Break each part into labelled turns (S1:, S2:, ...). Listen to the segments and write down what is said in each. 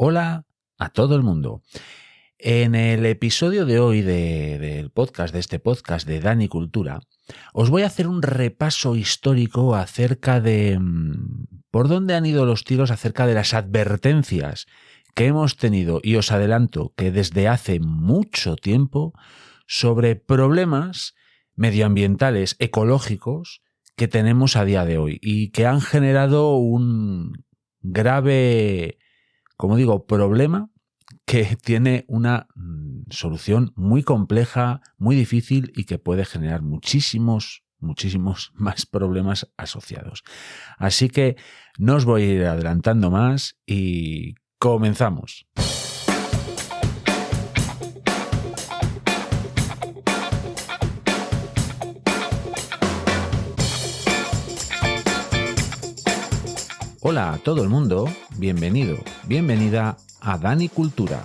S1: Hola a todo el mundo. En el episodio de hoy del podcast, de este podcast de Dani Cultura, os voy a hacer un repaso histórico acerca de por dónde han ido los tiros acerca de las advertencias que hemos tenido, y os adelanto que desde hace mucho tiempo, sobre problemas medioambientales, ecológicos, que tenemos a día de hoy y que han generado un grave, como digo, problema que tiene una solución muy compleja, muy difícil y que puede generar muchísimos más problemas asociados. Así que no os voy a ir adelantando más y comenzamos. Hola a todo el mundo, bienvenido, bienvenida a Dani Cultura.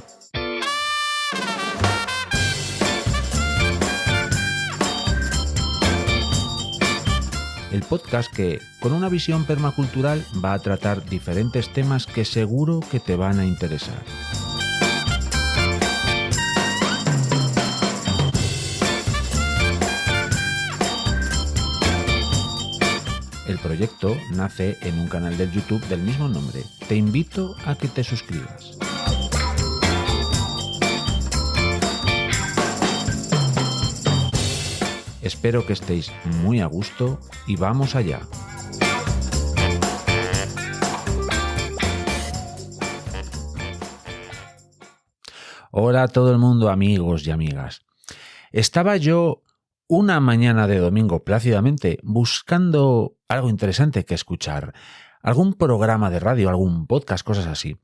S1: El podcast que, con una visión permacultural, va a tratar diferentes temas que seguro que te van a interesar. El proyecto nace en un canal de YouTube del mismo nombre. Te invito a que te suscribas. Espero que estéis muy a gusto y vamos allá. Hola a todo el mundo, amigos y amigas. Estaba yo una mañana de domingo plácidamente buscando algo interesante que escuchar, algún programa de radio, algún podcast, cosas así.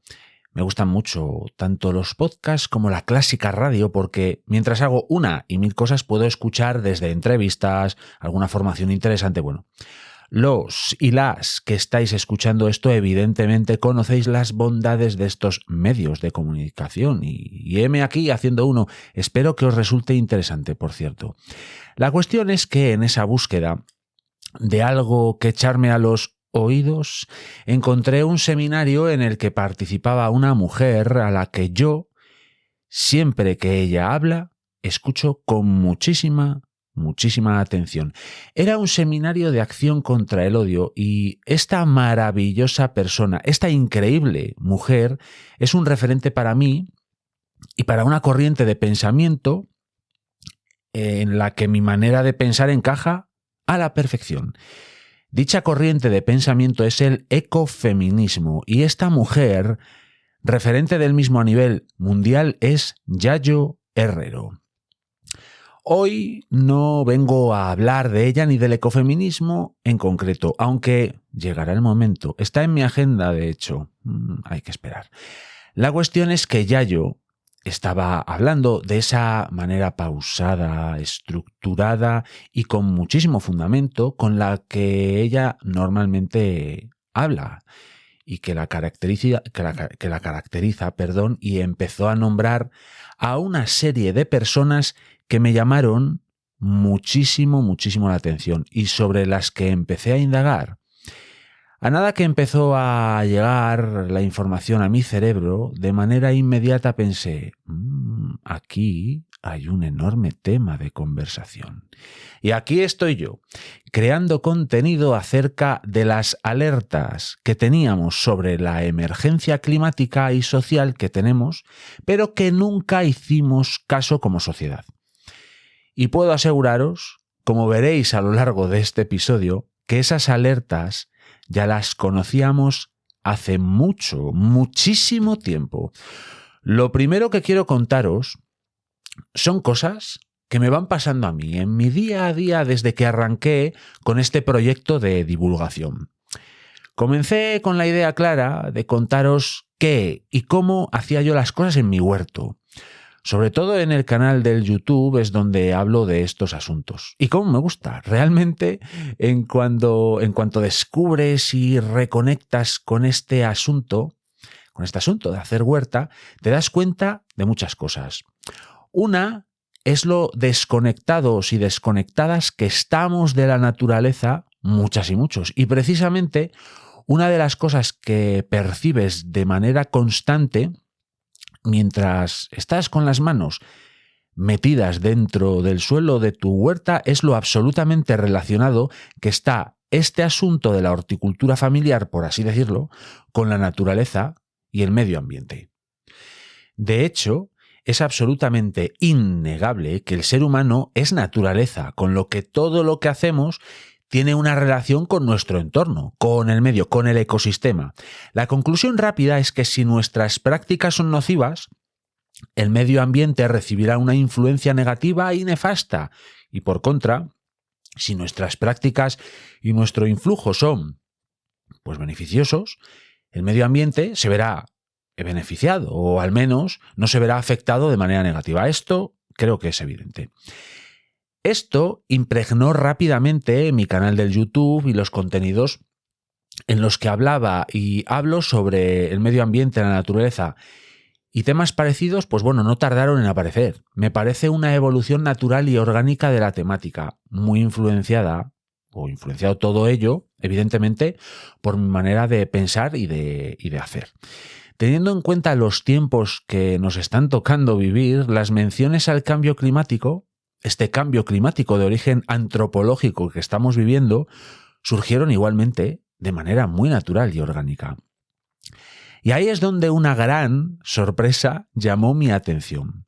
S1: Me gustan mucho tanto los podcasts como la clásica radio porque mientras hago una y mil cosas puedo escuchar desde entrevistas, alguna formación interesante. Bueno, los y las que estáis escuchando esto evidentemente conocéis las bondades de estos medios de comunicación y heme aquí haciendo uno. Espero que os resulte interesante, por cierto. La cuestión es que en esa búsqueda de algo que echarme a los oídos, encontré un seminario en el que participaba una mujer a la que yo, siempre que ella habla, escucho con muchísima atención. Era un seminario de acción contra el odio y esta maravillosa persona, esta increíble mujer, es un referente para mí y para una corriente de pensamiento en la que mi manera de pensar encaja a la perfección. Dicha corriente de pensamiento es el ecofeminismo y esta mujer, referente del mismo a nivel mundial, es Yayo Herrero. Hoy no vengo a hablar de ella ni del ecofeminismo en concreto, aunque llegará el momento. Está en mi agenda, de hecho. Hay que esperar. La cuestión es que Yayo estaba hablando de esa manera pausada, estructurada y con muchísimo fundamento con la que ella normalmente habla y que la caracteriza, y empezó a nombrar a una serie de personas que me llamaron muchísimo la atención y sobre las que empecé a indagar. A nada que empezó a llegar la información a mi cerebro, de manera inmediata pensé, aquí hay un enorme tema de conversación. Y aquí estoy yo, creando contenido acerca de las alertas que teníamos sobre la emergencia climática y social que tenemos, pero que nunca hicimos caso como sociedad. Y puedo aseguraros, como veréis a lo largo de este episodio, que esas alertas ya las conocíamos hace muchísimo tiempo. Lo primero que quiero contaros son cosas que me van pasando a mí en mi día a día desde que arranqué con este proyecto de divulgación. Comencé con la idea clara de contaros qué y cómo hacía yo las cosas en mi huerto. Sobre todo en el canal del YouTube es donde hablo de estos asuntos. Y cómo me gusta. Realmente, en cuanto descubres y reconectas con este asunto de hacer huerta, te das cuenta de muchas cosas. Una es lo desconectados y desconectadas que estamos de la naturaleza, muchas y muchos. Y precisamente una de las cosas que percibes de manera constante mientras estás con las manos metidas dentro del suelo de tu huerta es lo absolutamente relacionado que está este asunto de la horticultura familiar, por así decirlo, con la naturaleza y el medio ambiente. De hecho, es absolutamente innegable que el ser humano es naturaleza, con lo que todo lo que hacemos tiene una relación con nuestro entorno, con el medio, con el ecosistema. La conclusión rápida es que si nuestras prácticas son nocivas, el medio ambiente recibirá una influencia negativa y nefasta. Y por contra, si nuestras prácticas y nuestro influjo son pues beneficiosos, el medio ambiente se verá beneficiado o al menos no se verá afectado de manera negativa. Esto creo que es evidente. Esto impregnó rápidamente mi canal del YouTube y los contenidos en los que hablaba y hablo sobre el medio ambiente, la naturaleza y temas parecidos, pues bueno, no tardaron en aparecer. Me parece una evolución natural y orgánica de la temática, muy influenciada, o influenciado todo ello, evidentemente, por mi manera de pensar y de hacer. Teniendo en cuenta los tiempos que nos están tocando vivir, las menciones al cambio climático, este cambio climático de origen antropológico que estamos viviendo, surgieron igualmente de manera muy natural y orgánica. Y ahí es donde una gran sorpresa llamó mi atención.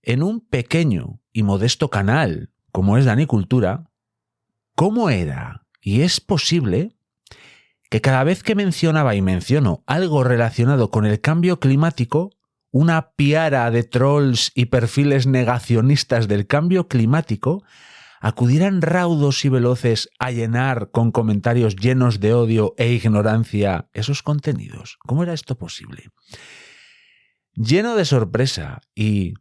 S1: En un pequeño y modesto canal como es Danicultura, ¿cómo era y es posible que cada vez que mencionaba y menciono algo relacionado con el cambio climático, una piara de trolls y perfiles negacionistas del cambio climático acudieran raudos y veloces a llenar con comentarios llenos de odio e ignorancia esos contenidos? ¿Cómo era esto posible? Lleno de sorpresa y,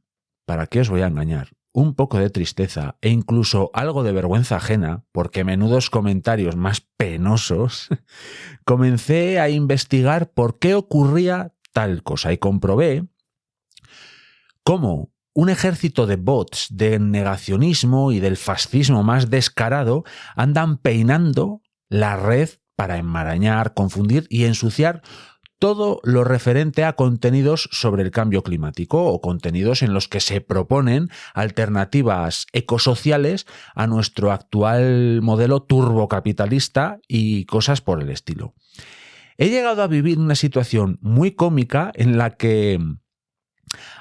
S1: ¿para qué os voy a engañar?, un poco de tristeza e incluso algo de vergüenza ajena, porque menudos comentarios más penosos, comencé a investigar por qué ocurría tal cosa y comprobé cómo un ejército de bots del negacionismo y del fascismo más descarado andan peinando la red para enmarañar, confundir y ensuciar todo lo referente a contenidos sobre el cambio climático o contenidos en los que se proponen alternativas ecosociales a nuestro actual modelo turbocapitalista y cosas por el estilo. He llegado a vivir una situación muy cómica en la que,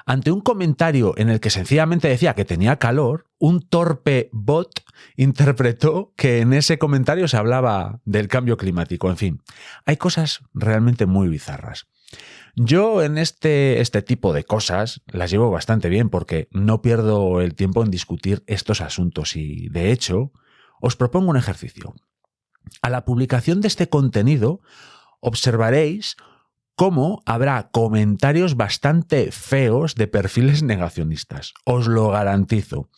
S1: ante un comentario en el que sencillamente decía que tenía calor, un torpe bot interpretó que en ese comentario se hablaba del cambio climático. En fin, hay cosas realmente muy bizarras. Yo en este tipo de cosas las llevo bastante bien porque no pierdo el tiempo en discutir estos asuntos y, de hecho, os propongo un ejercicio. A la publicación de este contenido observaréis cómo habrá comentarios bastante feos de perfiles negacionistas. Os lo garantizo.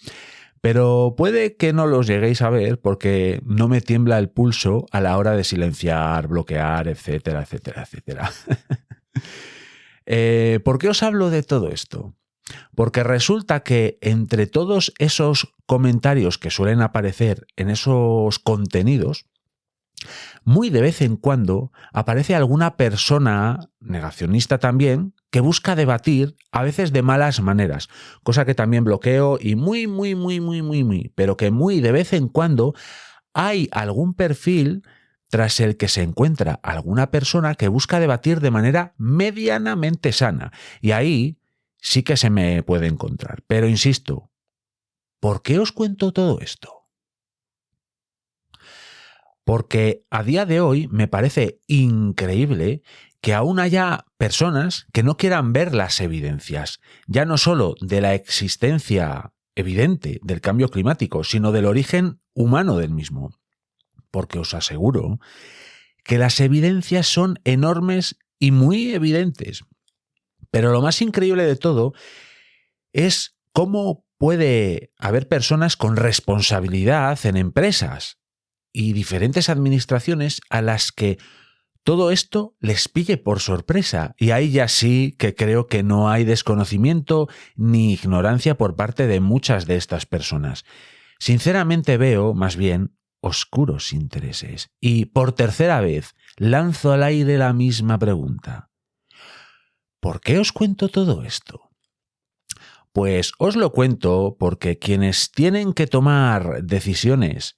S1: Pero puede que no los lleguéis a ver porque no me tiembla el pulso a la hora de silenciar, bloquear, etcétera, etcétera, etcétera. ¿Por qué os hablo de todo esto? Porque resulta que entre todos esos comentarios que suelen aparecer en esos contenidos, muy de vez en cuando aparece alguna persona negacionista también que busca debatir, a veces de malas maneras, cosa que también bloqueo y pero que muy de vez en cuando hay algún perfil tras el que se encuentra alguna persona que busca debatir de manera medianamente sana. Y ahí sí que se me puede encontrar. Pero insisto, ¿por qué os cuento todo esto? Porque a día de hoy me parece increíble que aún haya personas que no quieran ver las evidencias, ya no solo de la existencia evidente del cambio climático, sino del origen humano del mismo. Porque os aseguro que las evidencias son enormes y muy evidentes. Pero lo más increíble de todo es cómo puede haber personas con responsabilidad en empresas y diferentes administraciones a las que todo esto les pille por sorpresa. Y ahí ya sí que creo que no hay desconocimiento ni ignorancia por parte de muchas de estas personas. Sinceramente veo, más bien, oscuros intereses. Y por tercera vez lanzo al aire la misma pregunta. ¿Por qué os cuento todo esto? Pues os lo cuento porque quienes tienen que tomar decisiones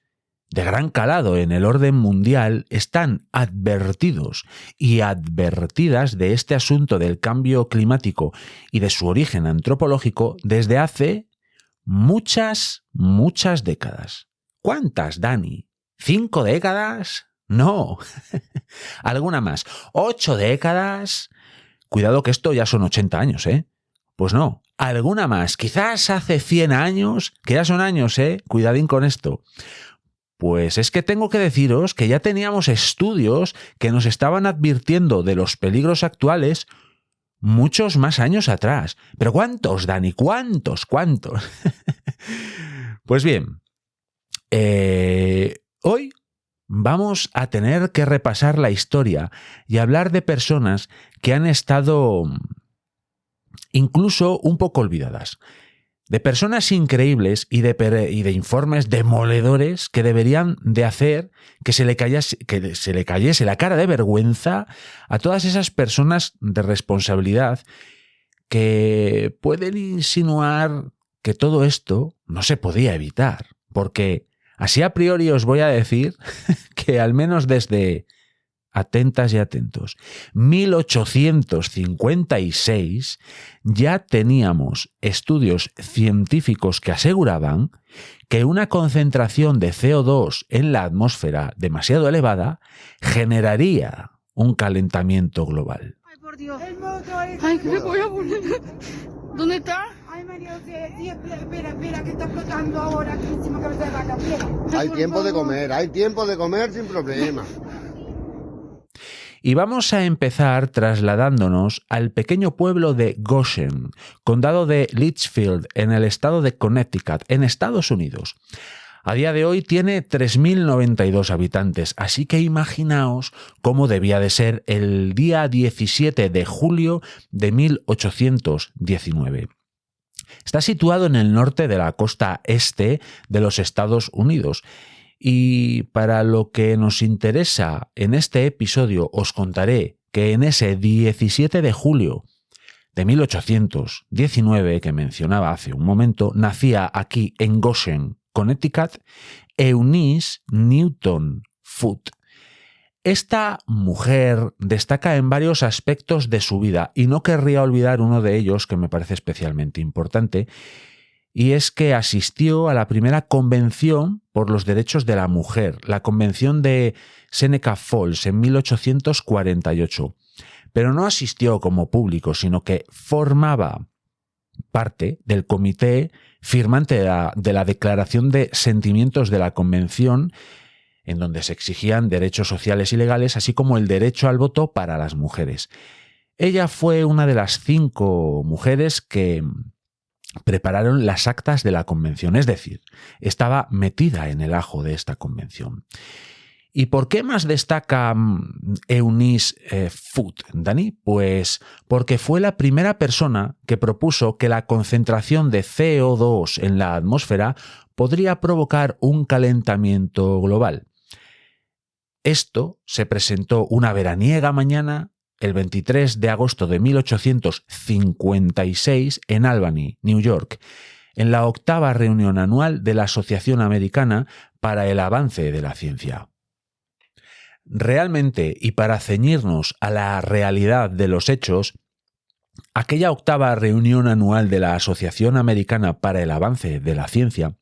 S1: de gran calado en el orden mundial están advertidos y advertidas de este asunto del cambio climático y de su origen antropológico desde hace muchas décadas. ¿Cuántas, Dani? ¿5 décadas? No. ¿Alguna más? ¿8 décadas? Cuidado que esto ya son 80 años, ¿eh? Pues no. ¿Alguna más? Quizás hace 100 años, que ya son años, ¿eh? Cuidadín con esto. Pues es que tengo que deciros que ya teníamos estudios que nos estaban advirtiendo de los peligros actuales muchos más años atrás. ¿Pero cuántos, Dani? ¿Cuántos? Pues bien, hoy vamos a tener que repasar la historia y hablar de personas que han estado incluso un poco olvidadas. De personas increíbles y de informes demoledores que deberían de hacer que se le cayese la cara de vergüenza a todas esas personas de responsabilidad que pueden insinuar que todo esto no se podía evitar. Porque así a priori os voy a decir que al menos desde, atentas y atentos, 1856 ya teníamos estudios científicos que aseguraban que una concentración de CO2 en la atmósfera demasiado elevada generaría un calentamiento global.
S2: Ay, por Dios. Ay, ¿qué me voy a poner? ¿Dónde está?
S3: Ay, María, sí, espera, que está explotando ahora, que encima cabeza de vaca, espera.
S4: Hay tiempo de comer sin problema.
S1: Y vamos a empezar trasladándonos al pequeño pueblo de Goshen, condado de Litchfield, en el estado de Connecticut, en Estados Unidos. A día de hoy tiene 3.092 habitantes, así que imaginaos cómo debía de ser el día 17 de julio de 1819. Está situado en el norte de la costa este de los Estados Unidos. Y para lo que nos interesa en este episodio os contaré que en ese 17 de julio de 1819 que mencionaba hace un momento, nacía aquí en Goshen, Connecticut, Eunice Newton Foote. Esta mujer destaca en varios aspectos de su vida y no querría olvidar uno de ellos que me parece especialmente importante, y es que asistió a la primera convención por los derechos de la mujer, la convención de Seneca Falls en 1848. Pero no asistió como público, sino que formaba parte del comité firmante de la Declaración de Sentimientos de la Convención, en donde se exigían derechos sociales y legales, así como el derecho al voto para las mujeres. Ella fue una de las 5 mujeres que prepararon las actas de la convención, es decir, estaba metida en el ajo de esta convención. ¿Y por qué más destaca Eunice Foote, Dani? Pues porque fue la primera persona que propuso que la concentración de CO2 en la atmósfera podría provocar un calentamiento global. Esto se presentó una veraniega mañana, el 23 de agosto de 1856, en Albany, New York, en la 8ª reunión anual de la Asociación Americana para el Avance de la Ciencia. Realmente, y para ceñirnos a la realidad de los hechos, aquella 8ª reunión anual de la Asociación Americana para el Avance de la Ciencia,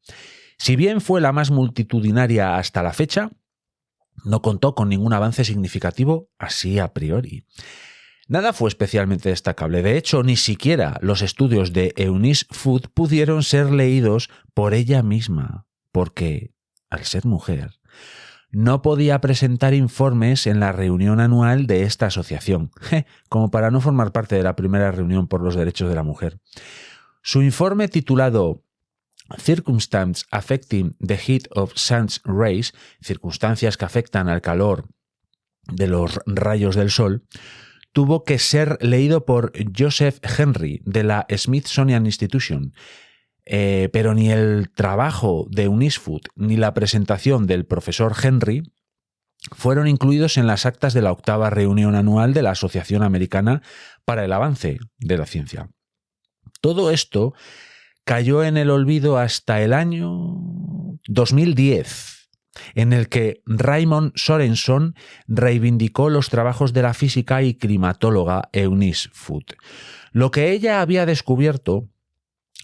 S1: si bien fue la más multitudinaria hasta la fecha, no contó con ningún avance significativo así a priori. Nada fue especialmente destacable. De hecho, ni siquiera los estudios de Eunice Foote pudieron ser leídos por ella misma, porque, al ser mujer, no podía presentar informes en la reunión anual de esta asociación, como para no formar parte de la primera reunión por los derechos de la mujer. Su informe titulado Circumstances Affecting the Heat of Sun's Rays, circunstancias que afectan al calor de los rayos del sol, tuvo que ser leído por Joseph Henry de la Smithsonian Institution. pero ni el trabajo de Eunice Foot ni la presentación del profesor Henry fueron incluidos en las actas de la 8ª reunión anual de la Asociación Americana para el Avance de la Ciencia. Todo esto cayó en el olvido hasta el año 2010, en el que Raymond Sorenson reivindicó los trabajos de la física y climatóloga Eunice Foot. Lo que ella había descubierto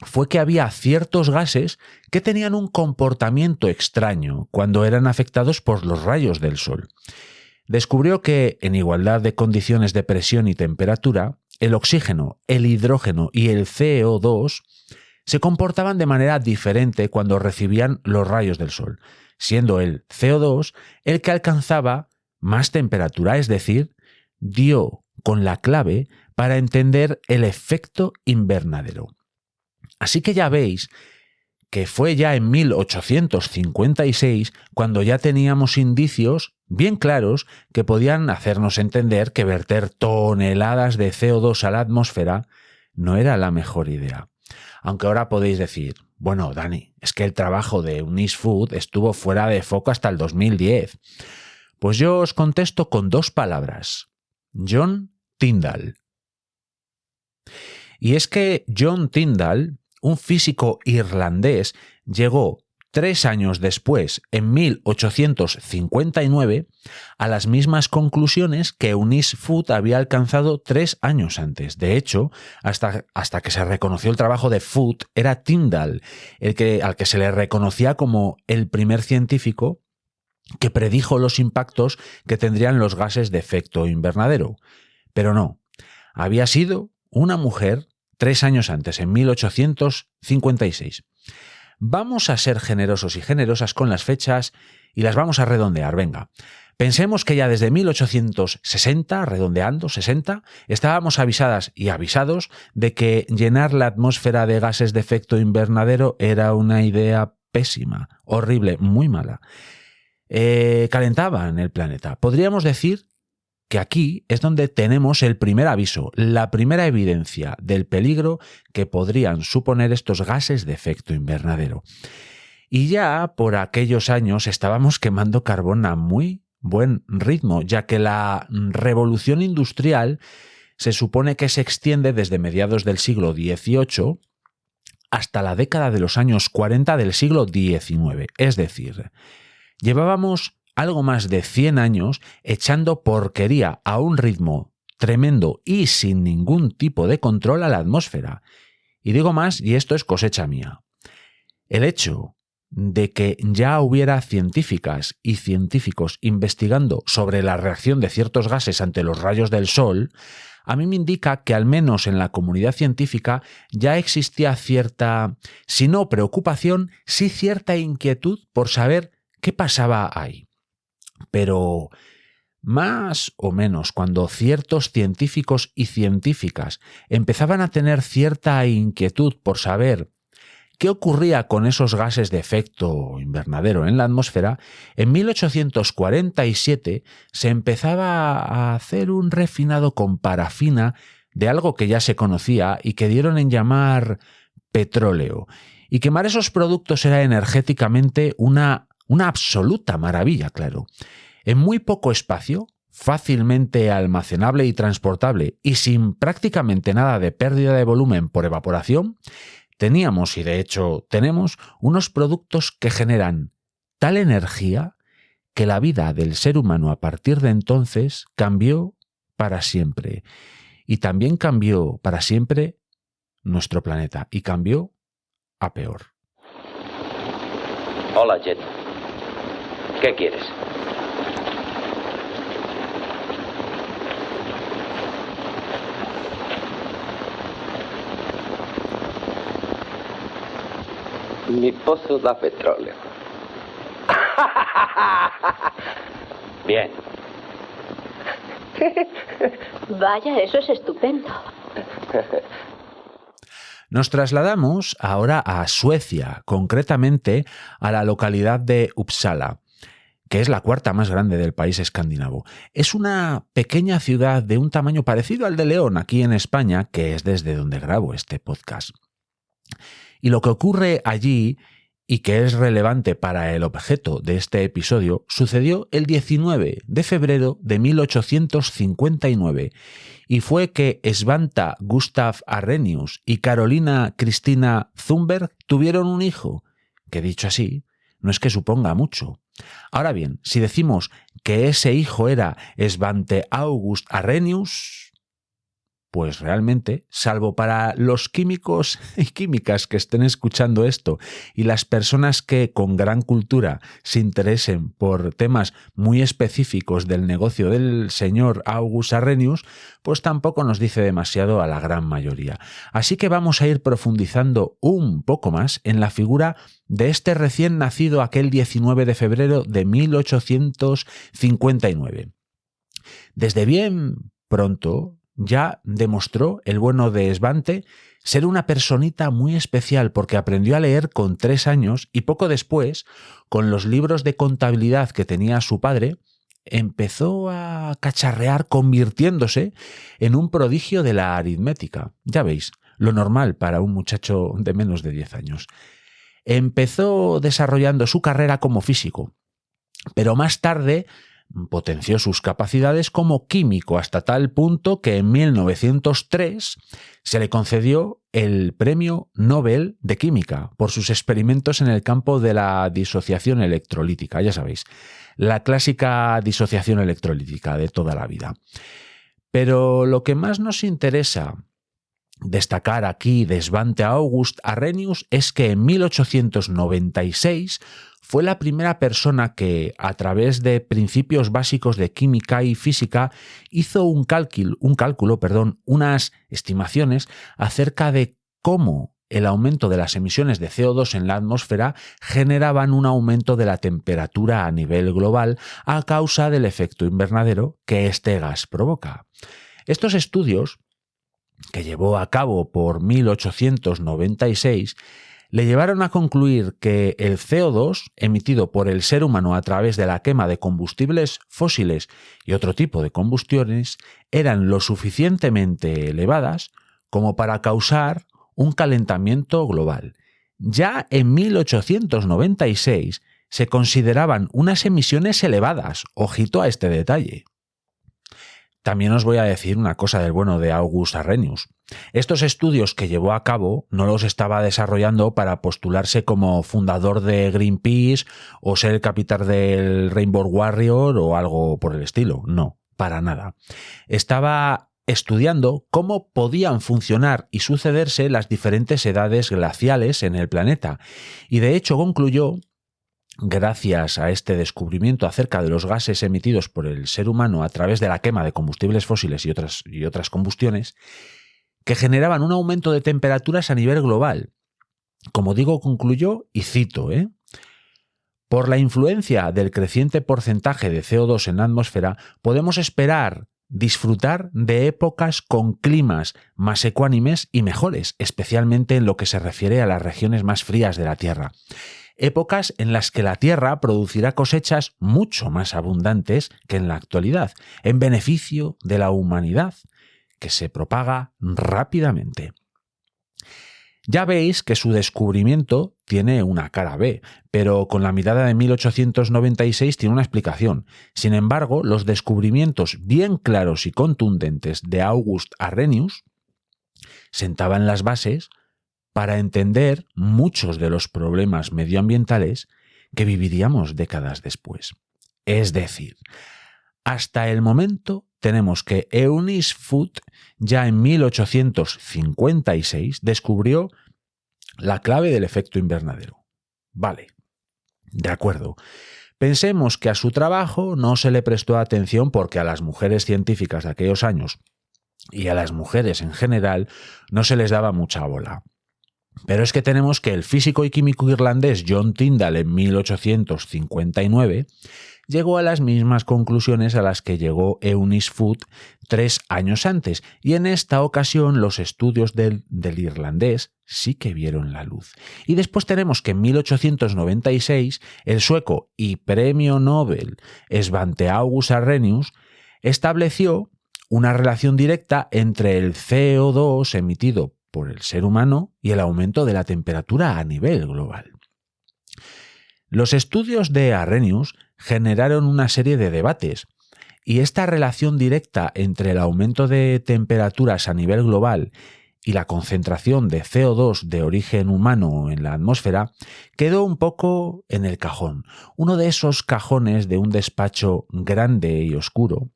S1: fue que había ciertos gases que tenían un comportamiento extraño cuando eran afectados por los rayos del sol. Descubrió que, en igualdad de condiciones de presión y temperatura, el oxígeno, el hidrógeno y el CO2 se comportaban de manera diferente cuando recibían los rayos del sol, siendo el CO2 el que alcanzaba más temperatura, es decir, dio con la clave para entender el efecto invernadero. Así que ya veis que fue ya en 1856 cuando ya teníamos indicios bien claros que podían hacernos entender que verter toneladas de CO2 a la atmósfera no era la mejor idea. Aunque ahora podéis decir, bueno, Dani, es que el trabajo de Eunice Foot estuvo fuera de foco hasta el 2010. Pues yo os contesto con 2 palabras. John Tyndall. Y es que John Tyndall, un físico irlandés, llegó 3 años después, en 1859, a las mismas conclusiones que Eunice Foot había alcanzado 3 años antes. De hecho, hasta que se reconoció el trabajo de Foot, era Tyndall al que se le reconocía como el primer científico que predijo los impactos que tendrían los gases de efecto invernadero. Pero no, había sido una mujer 3 años antes, en 1856. Vamos a ser generosos y generosas con las fechas y las vamos a redondear. Venga, pensemos que ya desde 1860, redondeando 60, estábamos avisadas y avisados de que llenar la atmósfera de gases de efecto invernadero era una idea pésima, horrible, muy mala. Calentaban el planeta. Podríamos decir que aquí es donde tenemos el primer aviso, la primera evidencia del peligro que podrían suponer estos gases de efecto invernadero. Y ya por aquellos años estábamos quemando carbón a muy buen ritmo, ya que la revolución industrial se supone que se extiende desde mediados del siglo XVIII hasta la década de los años 40 del siglo XIX. Es decir, llevábamos algo más de 100 años echando porquería a un ritmo tremendo y sin ningún tipo de control a la atmósfera. Y digo más, y esto es cosecha mía. El hecho de que ya hubiera científicas y científicos investigando sobre la reacción de ciertos gases ante los rayos del sol, a mí me indica que al menos en la comunidad científica ya existía cierta, si no preocupación, sí cierta inquietud por saber qué pasaba ahí. Pero más o menos cuando ciertos científicos y científicas empezaban a tener cierta inquietud por saber qué ocurría con esos gases de efecto invernadero en la atmósfera, en 1847 se empezaba a hacer un refinado con parafina de algo que ya se conocía y que dieron en llamar petróleo. Y quemar esos productos era energéticamente una absoluta maravilla, claro. En muy poco espacio, fácilmente almacenable y transportable y sin prácticamente nada de pérdida de volumen por evaporación, teníamos, y de hecho tenemos, unos productos que generan tal energía que la vida del ser humano a partir de entonces cambió para siempre. Y también cambió para siempre nuestro planeta, y cambió a peor.
S5: Hola, Jet. ¿Qué quieres? Mi pozo da petróleo. Bien.
S6: Vaya, eso es estupendo.
S1: Nos trasladamos ahora a Suecia, concretamente a la localidad de Uppsala, que es la 4ª más grande del país escandinavo. Es una pequeña ciudad de un tamaño parecido al de León, aquí en España, que es desde donde grabo este podcast. Y lo que ocurre allí, y que es relevante para el objeto de este episodio, sucedió el 19 de febrero de 1859 y fue que Svante Gustav Arrhenius y Carolina Christina Thunberg tuvieron un hijo, que dicho así, no es que suponga mucho. Ahora bien, si decimos que ese hijo era Svante August Arrhenius, pues realmente, salvo para los químicos y químicas que estén escuchando esto y las personas que con gran cultura se interesen por temas muy específicos del negocio del señor August Arrhenius, pues tampoco nos dice demasiado a la gran mayoría. Así que vamos a ir profundizando un poco más en la figura de este recién nacido aquel 19 de febrero de 1859. Desde bien pronto ya demostró el bueno de Svante ser una personita muy especial porque aprendió a leer con 3 años y poco después, con los libros de contabilidad que tenía su padre, empezó a cacharrear convirtiéndose en un prodigio de la aritmética. Ya veis, lo normal para un muchacho de menos de 10 años. Empezó desarrollando su carrera como físico, pero más tarde potenció sus capacidades como químico hasta tal punto que en 1903 se le concedió el Premio Nobel de Química por sus experimentos en el campo de la disociación electrolítica, ya sabéis, la clásica disociación electrolítica de toda la vida. Pero lo que más nos interesa destacar aquí de Svante August Arrhenius es que en 1896 fue la primera persona que, a través de principios básicos de química y física, hizo unas estimaciones acerca de cómo el aumento de las emisiones de CO2 en la atmósfera generaban un aumento de la temperatura a nivel global a causa del efecto invernadero que este gas provoca. Estos estudios, que llevó a cabo por 1896, le llevaron a concluir que el CO2 emitido por el ser humano a través de la quema de combustibles fósiles y otro tipo de combustiones eran lo suficientemente elevadas como para causar un calentamiento global. Ya en 1896 se consideraban unas emisiones elevadas, ojito a este detalle. También os voy a decir una cosa del bueno de August Arrhenius. Estos estudios que llevó a cabo no los estaba desarrollando para postularse como fundador de Greenpeace o ser el capitán del Rainbow Warrior o algo por el estilo. No, para nada. Estaba estudiando cómo podían funcionar y sucederse las diferentes edades glaciales en el planeta. Y de hecho concluyó, gracias a este descubrimiento acerca de los gases emitidos por el ser humano a través de la quema de combustibles fósiles y otras combustiones, que generaban un aumento de temperaturas a nivel global. Como digo, concluyó, y cito, por la influencia del creciente porcentaje de CO2 en la atmósfera, podemos esperar disfrutar de épocas con climas más ecuánimes y mejores, especialmente en lo que se refiere a las regiones más frías de la Tierra. Épocas en las que la Tierra producirá cosechas mucho más abundantes que en la actualidad, en beneficio de la humanidad, que se propaga rápidamente. Ya veis que su descubrimiento tiene una cara B, pero con la mirada de 1896 tiene una explicación. Sin embargo, los descubrimientos bien claros y contundentes de August Arrhenius sentaban las bases para entender muchos de los problemas medioambientales que viviríamos décadas después. Es decir, hasta el momento tenemos que Eunice Foote ya en 1856 descubrió la clave del efecto invernadero. Vale, de acuerdo. Pensemos que a su trabajo no se le prestó atención porque a las mujeres científicas de aquellos años y a las mujeres en general no se les daba mucha bola. Pero es que tenemos que el físico y químico irlandés John Tyndall en 1859 llegó a las mismas conclusiones a las que llegó Eunice Foote 3 años antes, y en esta ocasión los estudios del irlandés sí que vieron la luz. Y después tenemos que en 1896 el sueco y premio Nobel Svante August Arrhenius estableció una relación directa entre el CO2 emitido por el ser humano y el aumento de la temperatura a nivel global. Los estudios de Arrhenius generaron una serie de debates, y esta relación directa entre el aumento de temperaturas a nivel global y la concentración de CO2 de origen humano en la atmósfera quedó un poco en el cajón, uno de esos cajones de un despacho grande y oscuro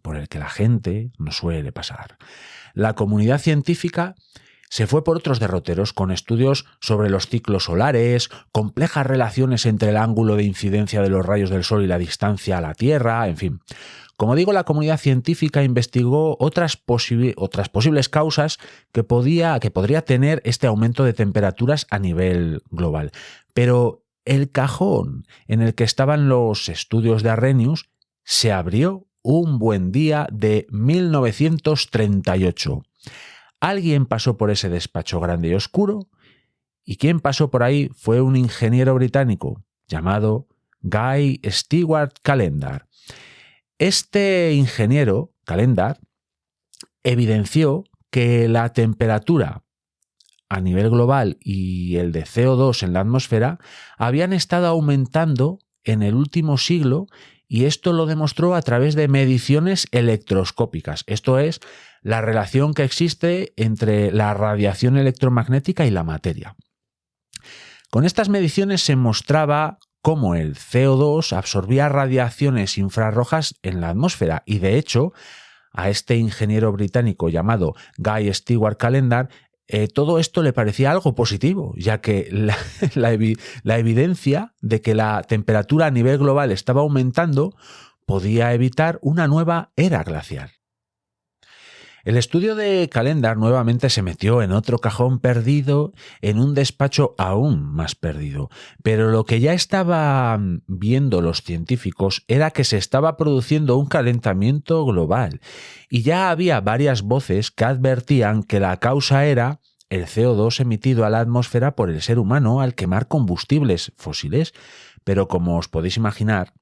S1: por el que la gente no suele pasar. La comunidad científica se fue por otros derroteros con estudios sobre los ciclos solares, complejas relaciones entre el ángulo de incidencia de los rayos del Sol y la distancia a la Tierra, en fin. Como digo, la comunidad científica investigó otras posibles causas que podría tener este aumento de temperaturas a nivel global. Pero el cajón en el que estaban los estudios de Arrhenius se abrió un buen día de 1938. Alguien pasó por ese despacho grande y oscuro, y quien pasó por ahí fue un ingeniero británico llamado Guy Stewart Calendar. Este ingeniero, Calendar, evidenció que la temperatura a nivel global y el de CO2 en la atmósfera habían estado aumentando en el último siglo, y esto lo demostró a través de mediciones electroscópicas. Esto es, la relación que existe entre la radiación electromagnética y la materia. Con estas mediciones se mostraba cómo el CO2 absorbía radiaciones infrarrojas en la atmósfera, y de hecho, a este ingeniero británico llamado Guy Stewart Calendar, todo esto le parecía algo positivo, ya que la evidencia de que la temperatura a nivel global estaba aumentando podía evitar una nueva era glacial. El estudio de Calendar nuevamente se metió en otro cajón perdido, en un despacho aún más perdido. Pero lo que ya estaban viendo los científicos era que se estaba produciendo un calentamiento global, y ya había varias voces que advertían que la causa era el CO2 emitido a la atmósfera por el ser humano al quemar combustibles fósiles. Pero como os podéis imaginar,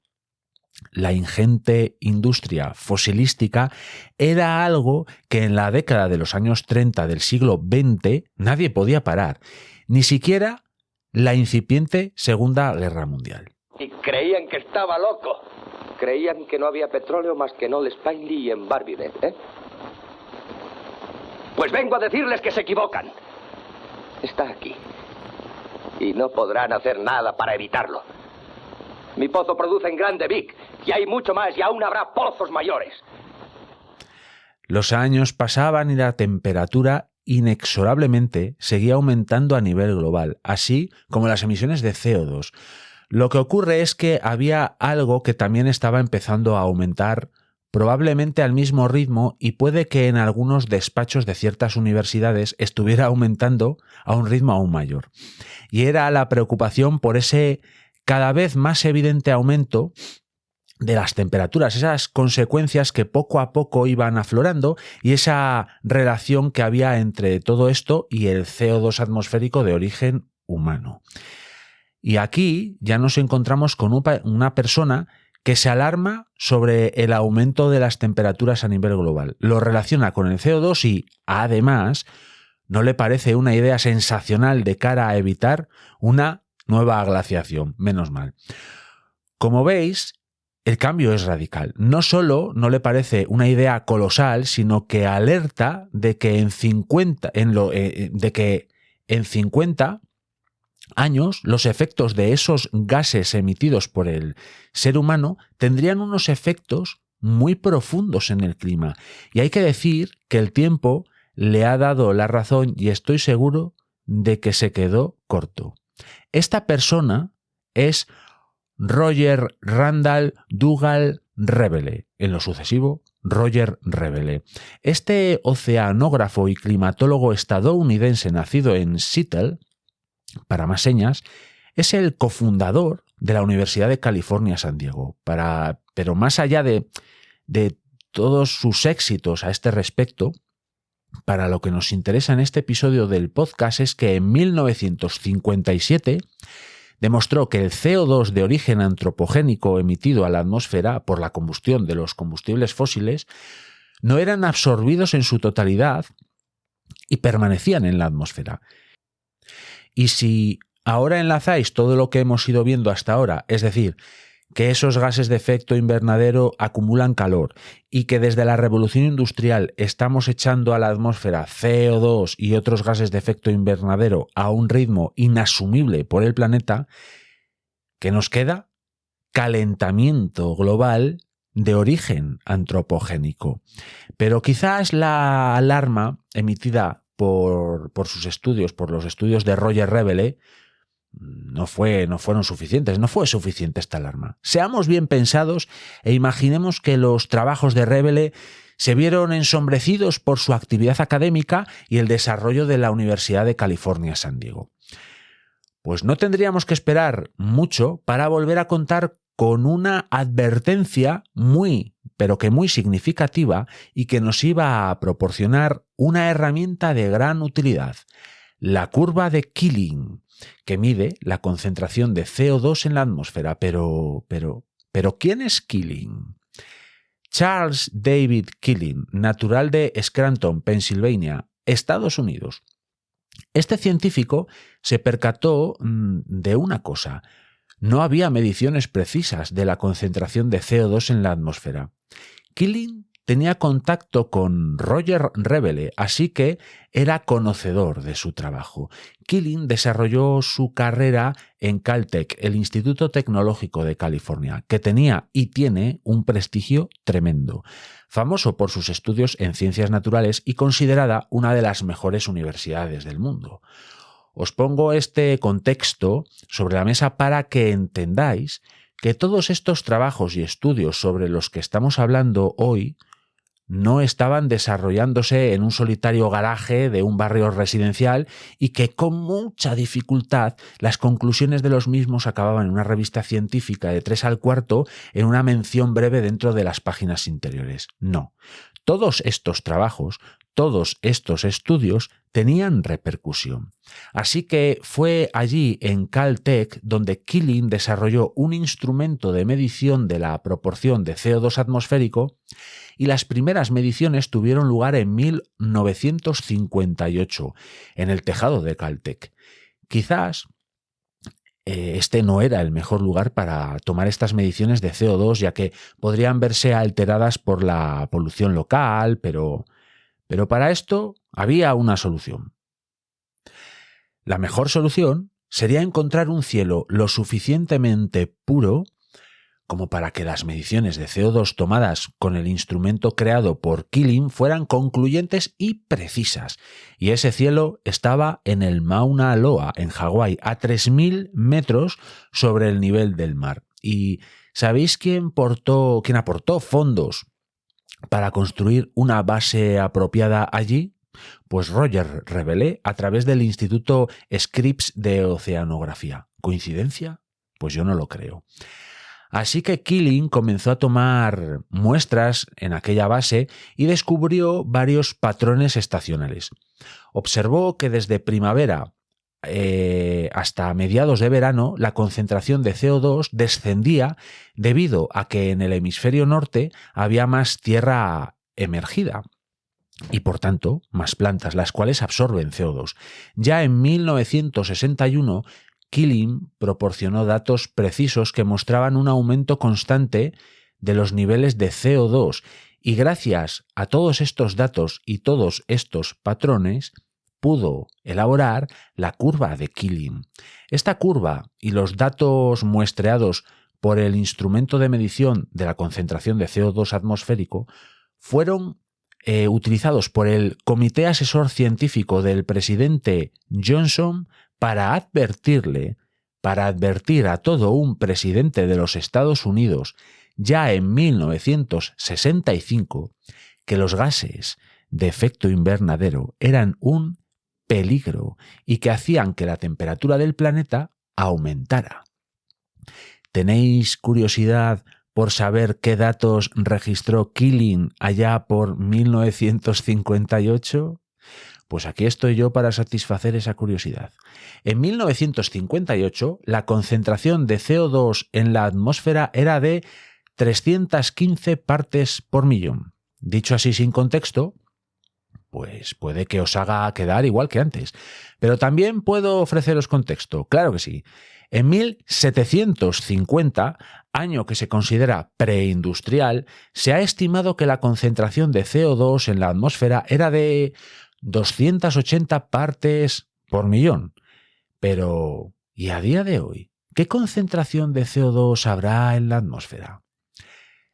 S1: la ingente industria fosilística era algo que en la década de los años 30 del siglo XX nadie podía parar, ni siquiera la incipiente Segunda Guerra Mundial.
S5: Y creían que estaba loco. Creían que no había petróleo más que en Old Spineley y en Barbinet, ¿eh? Pues vengo a decirles que se equivocan. Está aquí. Y no podrán hacer nada para evitarlo. Mi pozo produce en Grande Vic, y hay mucho más, y aún habrá pozos mayores.
S1: Los años pasaban y la temperatura inexorablemente seguía aumentando a nivel global, así como las emisiones de CO2. Lo que ocurre es que había algo que también estaba empezando a aumentar, probablemente al mismo ritmo, y puede que en algunos despachos de ciertas universidades estuviera aumentando a un ritmo aún mayor. Y era la preocupación por ese cada vez más evidente aumento de las temperaturas, esas consecuencias que poco a poco iban aflorando, y esa relación que había entre todo esto y el CO2 atmosférico de origen humano. Y aquí ya nos encontramos con una persona que se alarma sobre el aumento de las temperaturas a nivel global. Lo relaciona con el CO2 y, además, no le parece una idea sensacional de cara a evitar una nueva glaciación. Menos mal. Como veis, el cambio es radical. No solo no le parece una idea colosal, sino que alerta de que en 50 años los efectos de esos gases emitidos por el ser humano tendrían unos efectos muy profundos en el clima. Y hay que decir que el tiempo le ha dado la razón, y estoy seguro de que se quedó corto. Esta persona es Roger Randall Dougal Revele, en lo sucesivo Roger Revele. Este oceanógrafo y climatólogo estadounidense nacido en Seattle, para más señas, es el cofundador de la Universidad de California, San Diego. Pero más allá de todos sus éxitos a este respecto, para lo que nos interesa en este episodio del podcast es que en 1957 demostró que el CO2 de origen antropogénico emitido a la atmósfera por la combustión de los combustibles fósiles no eran absorbidos en su totalidad y permanecían en la atmósfera. Y si ahora enlazáis todo lo que hemos ido viendo hasta ahora, es decir, que esos gases de efecto invernadero acumulan calor y que desde la revolución industrial estamos echando a la atmósfera CO2 y otros gases de efecto invernadero a un ritmo inasumible por el planeta, ¿qué nos queda? Calentamiento global de origen antropogénico. Pero quizás la alarma emitida por sus estudios, por los estudios de Roger Revele, no fueron suficientes, no fue suficiente esta alarma. Seamos bien pensados e imaginemos que los trabajos de Revele se vieron ensombrecidos por su actividad académica y el desarrollo de la Universidad de California, San Diego. Pues no tendríamos que esperar mucho para volver a contar con una advertencia pero que muy significativa y que nos iba a proporcionar una herramienta de gran utilidad, la curva de Killing, que mide la concentración de CO2 en la atmósfera. Pero, ¿quién es Killing? Charles David Killing, natural de Scranton, Pensilvania, Estados Unidos. Este científico se percató de una cosa: no había mediciones precisas de la concentración de CO2 en la atmósfera. Killing tenía contacto con Roger Revele, así que era conocedor de su trabajo. Killing desarrolló su carrera en Caltech, el Instituto Tecnológico de California, que tenía y tiene un prestigio tremendo, famoso por sus estudios en ciencias naturales y considerada una de las mejores universidades del mundo. Os pongo este contexto sobre la mesa para que entendáis que todos estos trabajos y estudios sobre los que estamos hablando hoy no estaban desarrollándose en un solitario garaje de un barrio residencial y que con mucha dificultad las conclusiones de los mismos acababan en una revista científica de 3 al cuarto en una mención breve dentro de las páginas interiores. No. Todos estos trabajos, todos estos estudios tenían repercusión. Así que fue allí en Caltech donde Killing desarrolló un instrumento de medición de la proporción de CO2 atmosférico, y las primeras mediciones tuvieron lugar en 1958 en el tejado de Caltech. Quizás este no era el mejor lugar para tomar estas mediciones de CO2, ya que podrían verse alteradas por la polución local, pero para esto había una solución. La mejor solución sería encontrar un cielo lo suficientemente puro como para que las mediciones de CO2 tomadas con el instrumento creado por Killing fueran concluyentes y precisas. Y ese cielo estaba en el Mauna Loa, en Hawái, a 3.000 metros sobre el nivel del mar. ¿Y sabéis quién aportó fondos para construir una base apropiada allí? Pues Roger Revele, a través del Instituto Scripps de Oceanografía. ¿Coincidencia? Pues yo no lo creo. Así que Killing comenzó a tomar muestras en aquella base y descubrió varios patrones estacionales. Observó que desde primavera hasta mediados de verano la concentración de CO2 descendía debido a que en el hemisferio norte había más tierra emergida y por tanto más plantas, las cuales absorben CO2. Ya en 1961 Killing proporcionó datos precisos que mostraban un aumento constante de los niveles de CO2 y gracias a todos estos datos y todos estos patrones pudo elaborar la curva de Killing. Esta curva y los datos muestreados por el instrumento de medición de la concentración de CO2 atmosférico fueron utilizados por el Comité Asesor Científico del presidente Johnson para advertir a todo un presidente de los Estados Unidos ya en 1965 que los gases de efecto invernadero eran un peligro y que hacían que la temperatura del planeta aumentara. ¿Tenéis curiosidad por saber qué datos registró Killing allá por 1958? Pues aquí estoy yo para satisfacer esa curiosidad. En 1958, la concentración de CO2 en la atmósfera era de 315 partes por millón. Dicho así sin contexto, pues puede que os haga quedar igual que antes. Pero también puedo ofreceros contexto, claro que sí. En 1750, año que se considera preindustrial, se ha estimado que la concentración de CO2 en la atmósfera era de 280 partes por millón. Pero, ¿y a día de hoy? ¿Qué concentración de CO2 habrá en la atmósfera?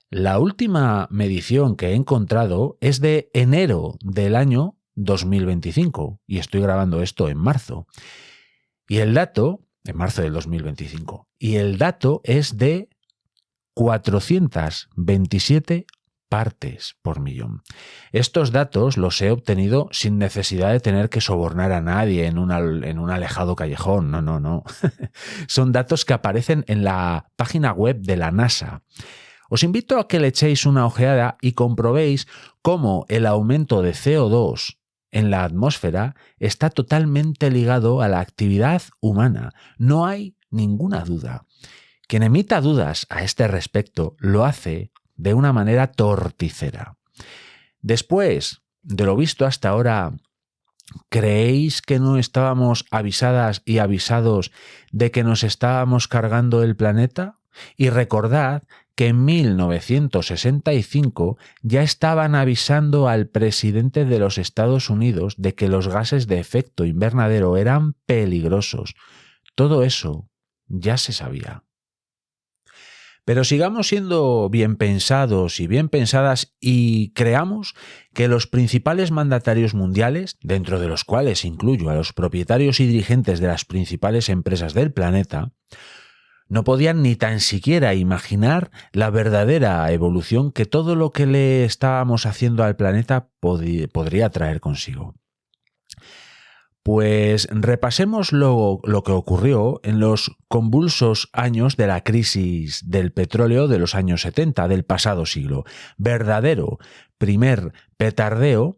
S1: La última medición que he encontrado es de enero del año 2025, y estoy grabando esto en marzo. Y el dato, en marzo del 2025, y el dato es de 427 partes por millón. Estos datos los he obtenido sin necesidad de tener que sobornar a nadie en un alejado callejón. No. Son datos que aparecen en la página web de la NASA. Os invito a que le echéis una ojeada y comprobéis cómo el aumento de CO2 en la atmósfera está totalmente ligado a la actividad humana. No hay ninguna duda. Quien emita dudas a este respecto lo hace de una manera torticera. Después de lo visto hasta ahora, ¿creéis que no estábamos avisadas y avisados de que nos estábamos cargando el planeta? Y recordad que en 1965 ya estaban avisando al presidente de los Estados Unidos de que los gases de efecto invernadero eran peligrosos. Todo eso ya se sabía. Pero sigamos siendo bien pensados y bien pensadas y creamos que los principales mandatarios mundiales, dentro de los cuales incluyo a los propietarios y dirigentes de las principales empresas del planeta, no podían ni tan siquiera imaginar la verdadera evolución que todo lo que le estábamos haciendo al planeta podría traer consigo. Pues repasemos lo que ocurrió en los convulsos años de la crisis del petróleo de los años 70 del pasado siglo. Verdadero primer petardeo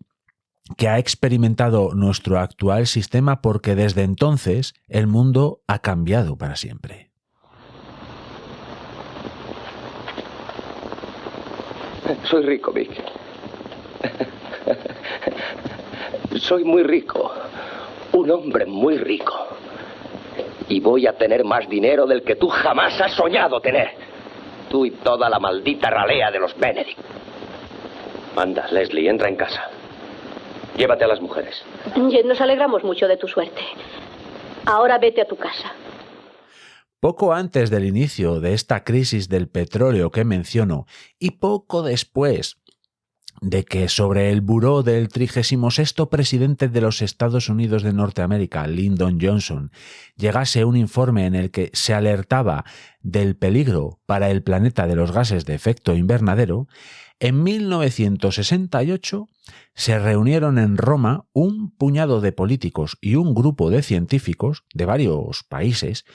S1: que ha experimentado nuestro actual sistema, porque desde entonces el mundo ha cambiado para siempre.
S5: Soy rico, Vic. Soy muy rico. Un hombre muy rico. Y voy a tener más dinero del que tú jamás has soñado tener. Tú y toda la maldita ralea de los Benedict. Anda, Leslie, entra en casa. Llévate a las mujeres.
S6: Nos alegramos mucho de tu suerte. Ahora vete a tu casa.
S1: Poco antes del inicio de esta crisis del petróleo que menciono y poco después de que sobre el buró del 36º presidente de los Estados Unidos de Norteamérica, Lyndon Johnson, llegase un informe en el que se alertaba del peligro para el planeta de los gases de efecto invernadero, en 1968 se reunieron en Roma un puñado de políticos y un grupo de científicos de varios países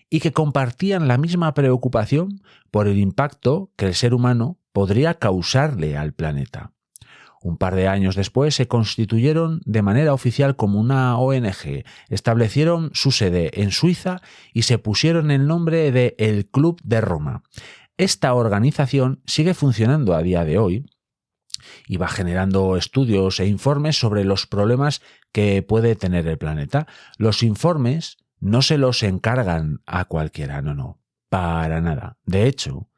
S1: y que compartían la misma preocupación por el impacto que el ser humano podría causarle al planeta. Un par de años después se constituyeron de manera oficial como una ONG, establecieron su sede en Suiza y se pusieron el nombre de El Club de Roma. Esta organización sigue funcionando a día de hoy y va generando estudios e informes sobre los problemas que puede tener el planeta. Los informes no se los encargan a cualquiera, no, para nada. De hecho,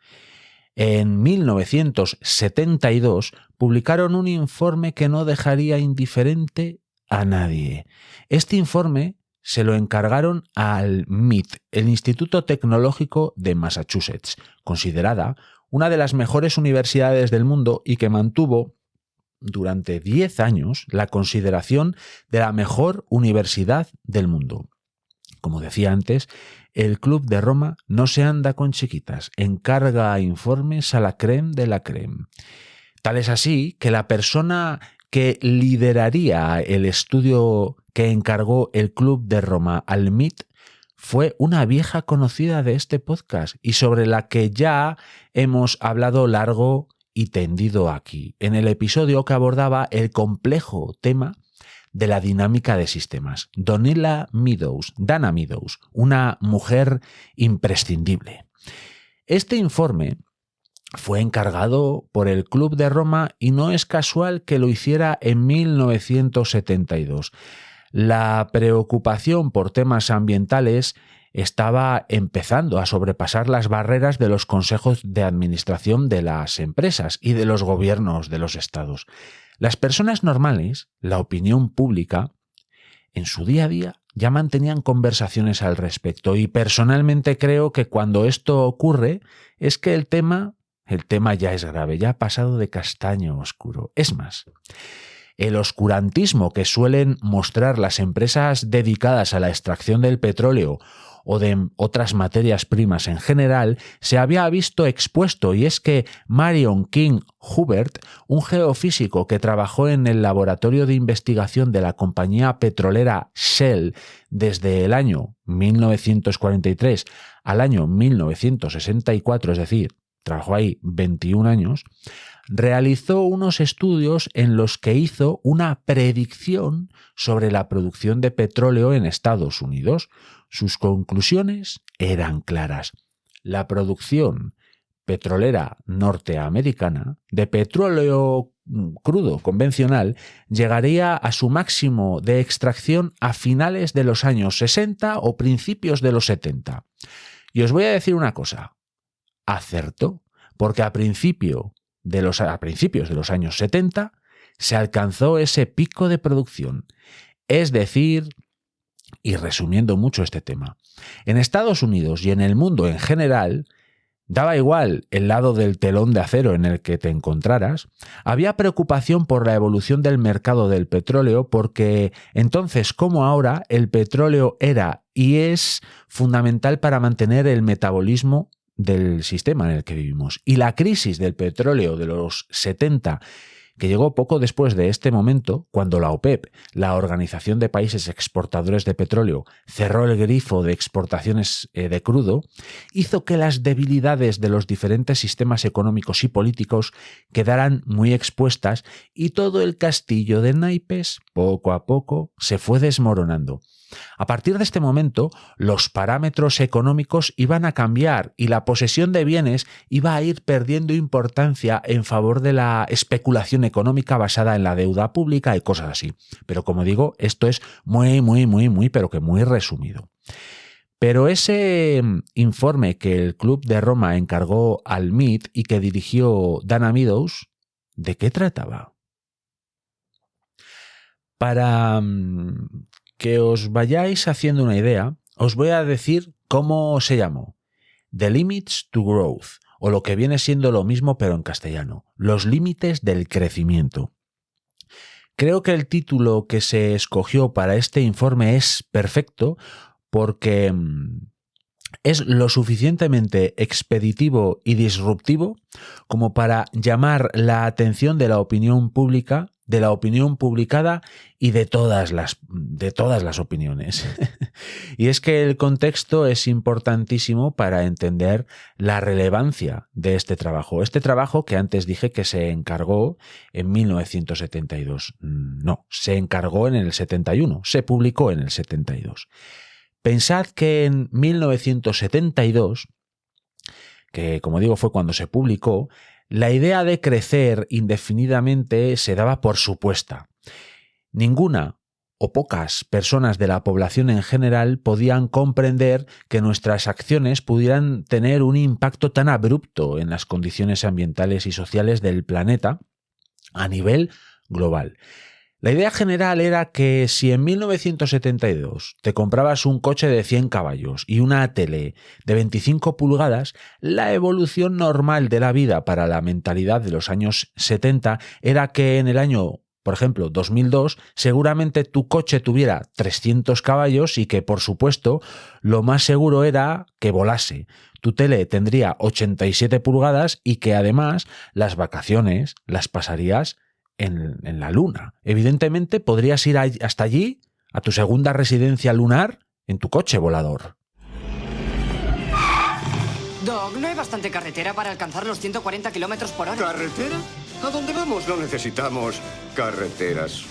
S1: en 1972 publicaron un informe que no dejaría indiferente a nadie. Este informe se lo encargaron al MIT, el Instituto Tecnológico de Massachusetts, considerada una de las mejores universidades del mundo y que mantuvo durante 10 años la consideración de la mejor universidad del mundo. Como decía antes, el Club de Roma no se anda con chiquitas, encarga informes a la crème de la crème. Tal es así que la persona que lideraría el estudio que encargó el Club de Roma al MIT fue una vieja conocida de este podcast y sobre la que ya hemos hablado largo y tendido aquí, en el episodio que abordaba el complejo tema de la dinámica de sistemas. Dana Meadows, una mujer imprescindible. Este informe fue encargado por el Club de Roma y no es casual que lo hiciera en 1972. La preocupación por temas ambientales estaba empezando a sobrepasar las barreras de los consejos de administración de las empresas y de los gobiernos de los estados. Las personas normales, la opinión pública, en su día a día ya mantenían conversaciones al respecto y personalmente creo que cuando esto ocurre es que el tema ya es grave, ya ha pasado de castaño oscuro. Es más, el oscurantismo que suelen mostrar las empresas dedicadas a la extracción del petróleo o de otras materias primas en general, se había visto expuesto, y es que Marion King Hubbert, un geofísico que trabajó en el laboratorio de investigación de la compañía petrolera Shell desde el año 1943 al año 1964, es decir, trabajó ahí 21 años, realizó unos estudios en los que hizo una predicción sobre la producción de petróleo en Estados Unidos. Sus conclusiones eran claras. La producción petrolera norteamericana de petróleo crudo convencional llegaría a su máximo de extracción a finales de los años 60 o principios de los 70. Y os voy a decir una cosa. Acertó, porque a principios de los años 70 se alcanzó ese pico de producción. Es decir, y resumiendo mucho este tema, en Estados Unidos y en el mundo en general, daba igual el lado del telón de acero en el que te encontraras, había preocupación por la evolución del mercado del petróleo porque entonces como ahora el petróleo era y es fundamental para mantener el metabolismo del sistema en el que vivimos. Y la crisis del petróleo de los 70, que llegó poco después de este momento, cuando la OPEP, la Organización de Países Exportadores de Petróleo, cerró el grifo de exportaciones de crudo, hizo que las debilidades de los diferentes sistemas económicos y políticos quedaran muy expuestas y todo el castillo de naipes, poco a poco, se fue desmoronando. A partir de este momento, los parámetros económicos iban a cambiar y la posesión de bienes iba a ir perdiendo importancia en favor de la especulación económica basada en la deuda pública y cosas así. Pero como digo, esto es muy, pero que muy resumido. Pero ese informe que el Club de Roma encargó al MIT y que dirigió Dana Meadows, ¿de qué trataba? Para que os vayáis haciendo una idea, os voy a decir cómo se llamó. The Limits to Growth, o lo que viene siendo lo mismo pero en castellano, los límites del crecimiento. Creo que el título que se escogió para este informe es perfecto porque es lo suficientemente expeditivo y disruptivo como para llamar la atención de la opinión pública, de la opinión publicada y de todas las opiniones. Y es que el contexto es importantísimo para entender la relevancia de este trabajo. Este trabajo que antes dije que se encargó en 1972. No, se encargó en el 71, se publicó en el 72. Pensad que en 1972, que como digo fue cuando se publicó, la idea de crecer indefinidamente se daba por supuesta. Ninguna o pocas personas de la población en general podían comprender que nuestras acciones pudieran tener un impacto tan abrupto en las condiciones ambientales y sociales del planeta a nivel global. La idea general era que si en 1972 te comprabas un coche de 100 caballos y una tele de 25 pulgadas, la evolución normal de la vida para la mentalidad de los años 70 era que en el año, por ejemplo, 2002, seguramente tu coche tuviera 300 caballos y que, por supuesto, lo más seguro era que volase. Tu tele tendría 87 pulgadas y que además las vacaciones las pasarías en la luna. Evidentemente podrías ir hasta allí, a tu segunda residencia lunar, en tu coche volador.
S7: Doc, ¿no hay bastante carretera para alcanzar los 140 kilómetros por hora?
S8: ¿Carretera? ¿A dónde vamos? No necesitamos carreteras.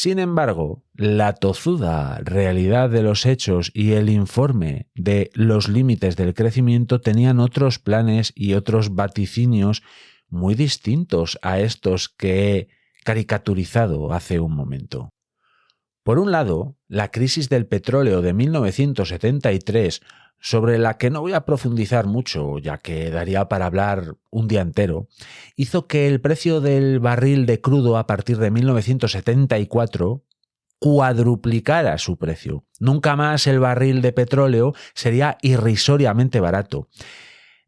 S1: Sin embargo, la tozuda realidad de los hechos y el informe de los límites del crecimiento tenían otros planes y otros vaticinios muy distintos a estos que he caricaturizado hace un momento. Por un lado, la crisis del petróleo de 1973, sobre la que no voy a profundizar mucho, ya que daría para hablar un día entero, hizo que el precio del barril de crudo a partir de 1974 cuadruplicara su precio. Nunca más el barril de petróleo sería irrisoriamente barato.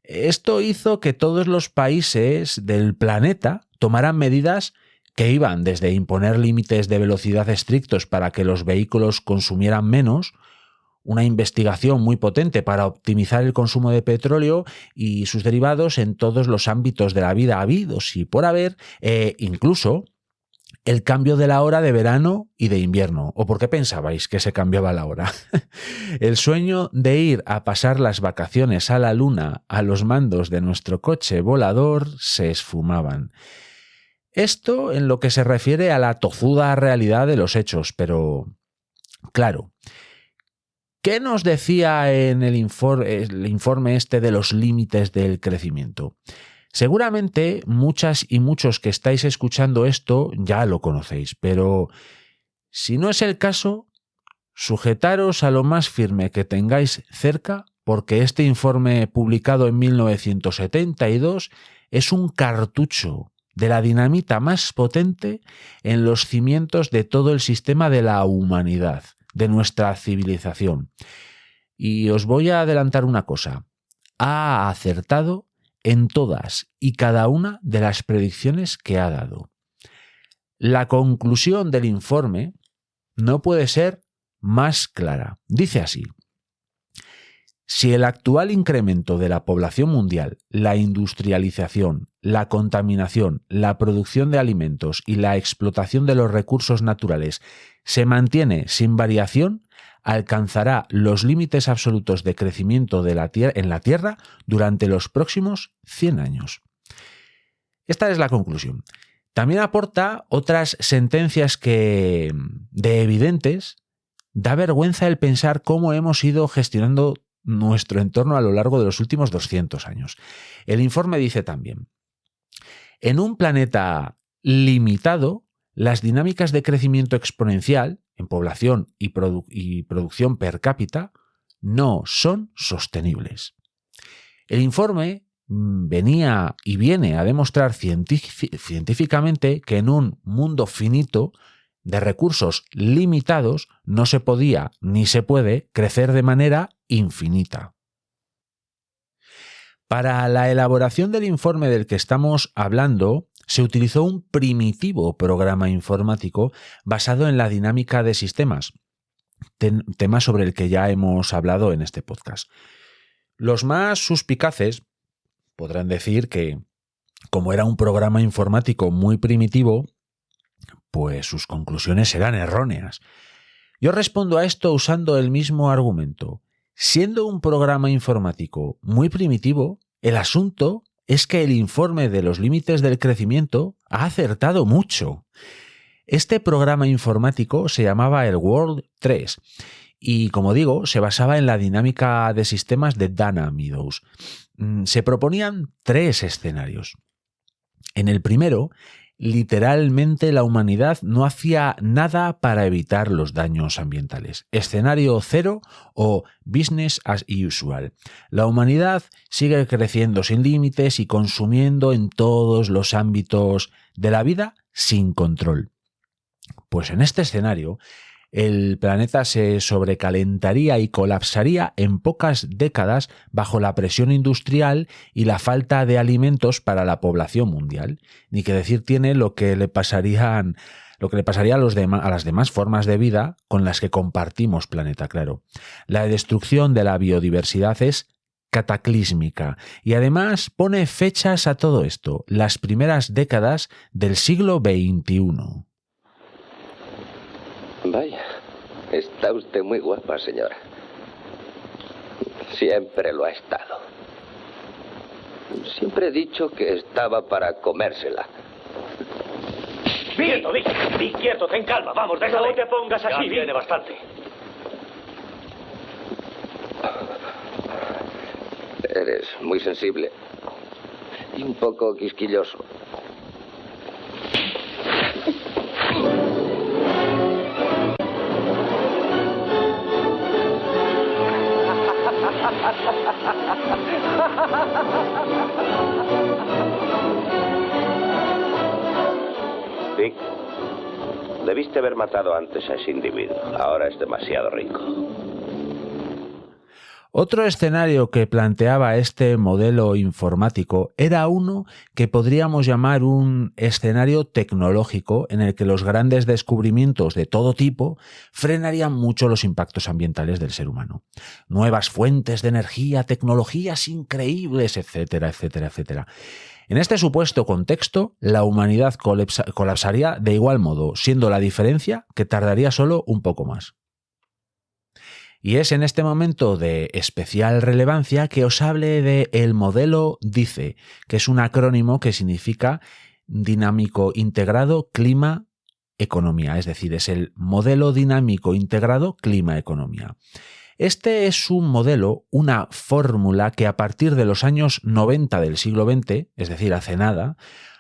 S1: Esto hizo que todos los países del planeta tomaran medidas que iban desde imponer límites de velocidad estrictos para que los vehículos consumieran menos, una investigación muy potente para optimizar el consumo de petróleo y sus derivados en todos los ámbitos de la vida habidos y por haber, incluso el cambio de la hora de verano y de invierno. ¿O por qué pensabais que se cambiaba la hora? El sueño de ir a pasar las vacaciones a la luna a los mandos de nuestro coche volador se esfumaban. Esto en lo que se refiere a la tozuda realidad de los hechos, pero claro, ¿qué nos decía en el informe este de los límites del crecimiento? Seguramente muchas y muchos que estáis escuchando esto ya lo conocéis, pero si no es el caso, sujetaros a lo más firme que tengáis cerca, porque este informe publicado en 1972 es un cartucho de la dinamita más potente en los cimientos de todo el sistema de la humanidad, de nuestra civilización. Y os voy a adelantar una cosa. Ha acertado en todas y cada una de las predicciones que ha dado. La conclusión del informe no puede ser más clara. Dice así: si el actual incremento de la población mundial, la industrialización, la contaminación, la producción de alimentos y la explotación de los recursos naturales se mantiene sin variación, alcanzará los límites absolutos de crecimiento en la Tierra durante los próximos 100 años. Esta es la conclusión. También aporta otras sentencias que, de evidentes, da vergüenza el pensar cómo hemos ido gestionando nuestro entorno a lo largo de los últimos 200 años. El informe dice también: en un planeta limitado, las dinámicas de crecimiento exponencial en población y producción per cápita no son sostenibles. El informe venía y viene a demostrar científicamente que en un mundo finito de recursos limitados no se podía ni se puede crecer de manera infinita. Para la elaboración del informe del que estamos hablando, se utilizó un primitivo programa informático basado en la dinámica de sistemas, tema sobre el que ya hemos hablado en este podcast. Los más suspicaces podrán decir que, como era un programa informático muy primitivo, pues sus conclusiones eran erróneas. Yo respondo a esto usando el mismo argumento. Siendo un programa informático muy primitivo, el asunto es que el informe de los límites del crecimiento ha acertado mucho. Este programa informático se llamaba el World 3 y, como digo, se basaba en la dinámica de sistemas de Dana Meadows. Se proponían 3 escenarios. En el primero, literalmente la humanidad no hacía nada para evitar los daños ambientales. Escenario 0 o business as usual. La humanidad sigue creciendo sin límites y consumiendo en todos los ámbitos de la vida sin control. Pues en este escenario, el planeta se sobrecalentaría y colapsaría en pocas décadas bajo la presión industrial y la falta de alimentos para la población mundial. Ni que decir tiene lo que le pasaría a las demás formas de vida con las que compartimos planeta, claro. La destrucción de la biodiversidad es cataclísmica y además pone fechas a todo esto, las primeras décadas del siglo XXI.
S5: Vaya, está usted muy guapa, señora. Siempre lo ha estado. Siempre he dicho que estaba para comérsela. Quieto, Vic. Vic, quieto, ten calma. Vamos, déjale.
S9: No te pongas así,
S5: Ya
S9: Vic.
S5: tiene bastante. Eres muy sensible. Y un poco quisquilloso. Vic, debiste haber matado antes a ese individuo. Ahora es demasiado rico.
S1: Otro escenario que planteaba este modelo informático era uno que podríamos llamar un escenario tecnológico en el que los grandes descubrimientos de todo tipo frenarían mucho los impactos ambientales del ser humano. Nuevas fuentes de energía, tecnologías increíbles, etcétera, etcétera, etcétera. En este supuesto contexto, la humanidad colapsaría de igual modo, siendo la diferencia que tardaría solo un poco más. Y es en este momento de especial relevancia que os hable de el modelo DICE, que es un acrónimo que significa Dinámico Integrado Clima Economía, es decir, es el modelo dinámico integrado Clima Economía. Este es un modelo, una fórmula que a partir de los años 90 del siglo XX, es decir, hace nada,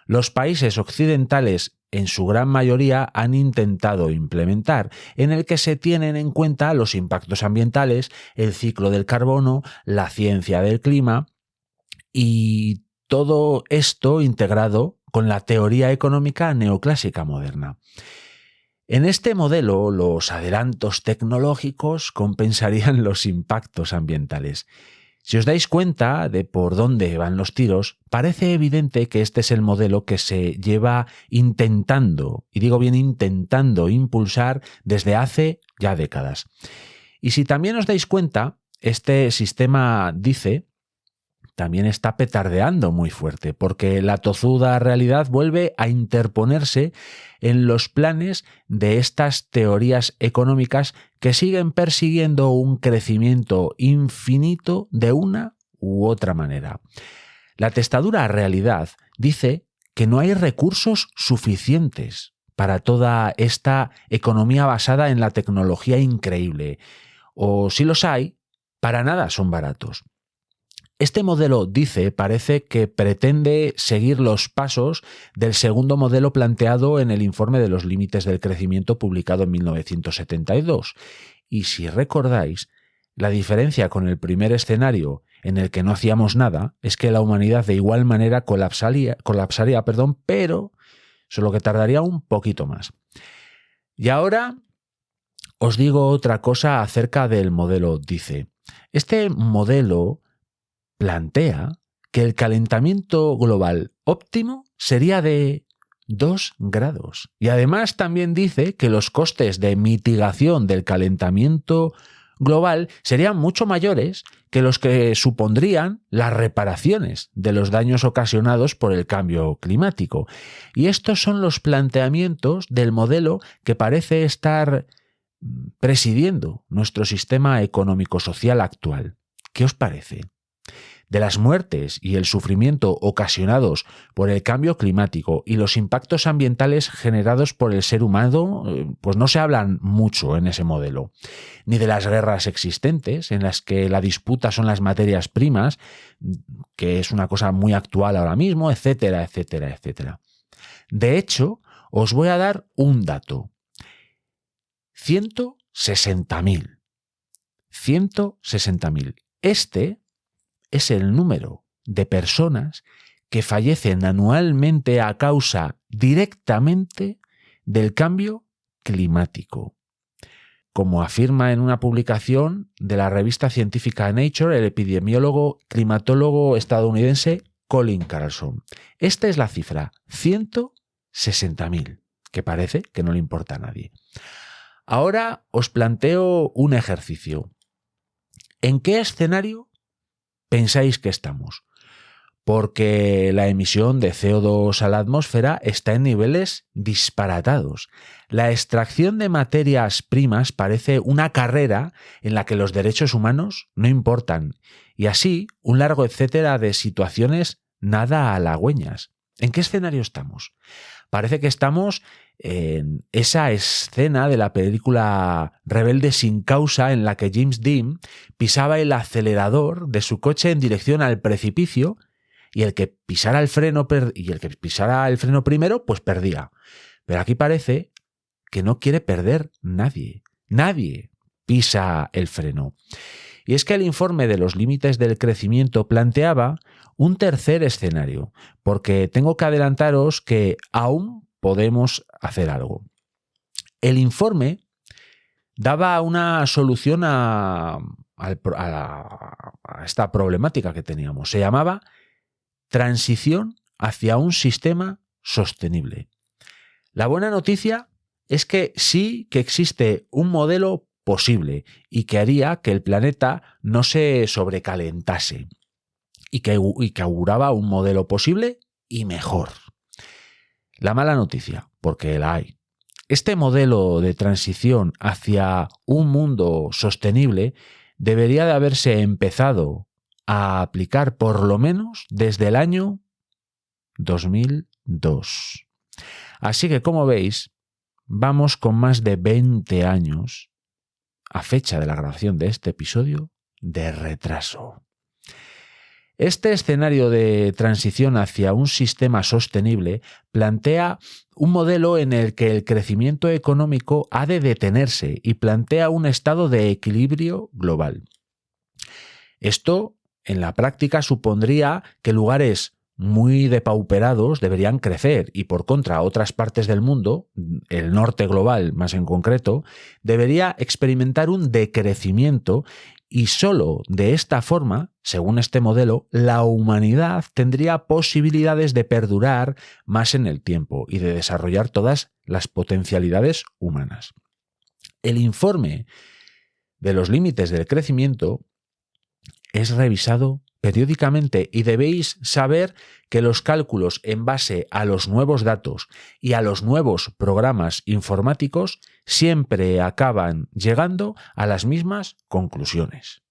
S1: los países occidentales en su gran mayoría han intentado implementar, en el que se tienen en cuenta los impactos ambientales, el ciclo del carbono, la ciencia del clima y todo esto integrado con la teoría económica neoclásica moderna. En este modelo, los adelantos tecnológicos compensarían los impactos ambientales. Si os dais cuenta de por dónde van los tiros, parece evidente que este es el modelo que se lleva intentando, y digo bien intentando, impulsar desde hace ya décadas. Y si también os dais cuenta, este sistema DICE también está petardeando muy fuerte, porque la tozuda realidad vuelve a interponerse en los planes de estas teorías económicas que siguen persiguiendo un crecimiento infinito de una u otra manera. La testadura realidad dice que no hay recursos suficientes para toda esta economía basada en la tecnología increíble, o si los hay, para nada son baratos. Este modelo DICE parece que pretende seguir los pasos del segundo modelo planteado en el informe de los límites del crecimiento publicado en 1972. Y si recordáis, la diferencia con el primer escenario en el que no hacíamos nada es que la humanidad de igual manera colapsaría, pero solo que tardaría un poquito más. Y ahora os digo otra cosa acerca del modelo DICE. Este modelo plantea que el calentamiento global óptimo sería de 2 grados. Y además también dice que los costes de mitigación del calentamiento global serían mucho mayores que los que supondrían las reparaciones de los daños ocasionados por el cambio climático. Y estos son los planteamientos del modelo que parece estar presidiendo nuestro sistema económico-social actual. ¿Qué os parece? De las muertes y el sufrimiento ocasionados por el cambio climático y los impactos ambientales generados por el ser humano, pues no se hablan mucho en ese modelo. Ni de las guerras existentes, en las que la disputa son las materias primas, que es una cosa muy actual ahora mismo, etcétera, etcétera, etcétera. De hecho, os voy a dar un dato. 160.000. 160.000. Este es el número de personas que fallecen anualmente a causa directamente del cambio climático. Como afirma en una publicación de la revista científica Nature el epidemiólogo climatólogo estadounidense Colin Carlson. Esta es la cifra, 160.000, que parece que no le importa a nadie. Ahora os planteo un ejercicio. ¿En qué escenario pensáis que estamos? Porque la emisión de CO2 a la atmósfera está en niveles disparatados. La extracción de materias primas parece una carrera en la que los derechos humanos no importan. Y así, un largo etcétera de situaciones nada halagüeñas. ¿En qué escenario estamos? Parece que estamos en esa escena de la película Rebelde sin causa en la que James Dean pisaba el acelerador de su coche en dirección al precipicio y el que pisara el freno primero pues perdía. Pero aquí parece que no quiere perder nadie. Nadie pisa el freno. Y es que el informe de los límites del crecimiento planteaba un tercer escenario, porque tengo que adelantaros que aún podemos hacer algo. El informe daba una solución a esta problemática que teníamos. Se llamaba transición hacia un sistema sostenible. La buena noticia es que sí que existe un modelo posible y que haría que el planeta no se sobrecalentase y que auguraba un modelo posible y mejor. La mala noticia, porque la hay. Este modelo de transición hacia un mundo sostenible debería de haberse empezado a aplicar por lo menos desde el año 2002. Así que, como veis, vamos con más de 20 años, a fecha de la grabación de este episodio, de retraso. Este escenario de transición hacia un sistema sostenible plantea un modelo en el que el crecimiento económico ha de detenerse y plantea un estado de equilibrio global. Esto, en la práctica, supondría que lugares muy depauperados deberían crecer y, por contra, otras partes del mundo, el norte global más en concreto, debería experimentar un decrecimiento y solo de esta forma, según este modelo, la humanidad tendría posibilidades de perdurar más en el tiempo y de desarrollar todas las potencialidades humanas. El informe de los límites del crecimiento es revisado periódicamente y debéis saber que los cálculos en base a los nuevos datos y a los nuevos programas informáticos siempre acaban llegando a las mismas conclusiones.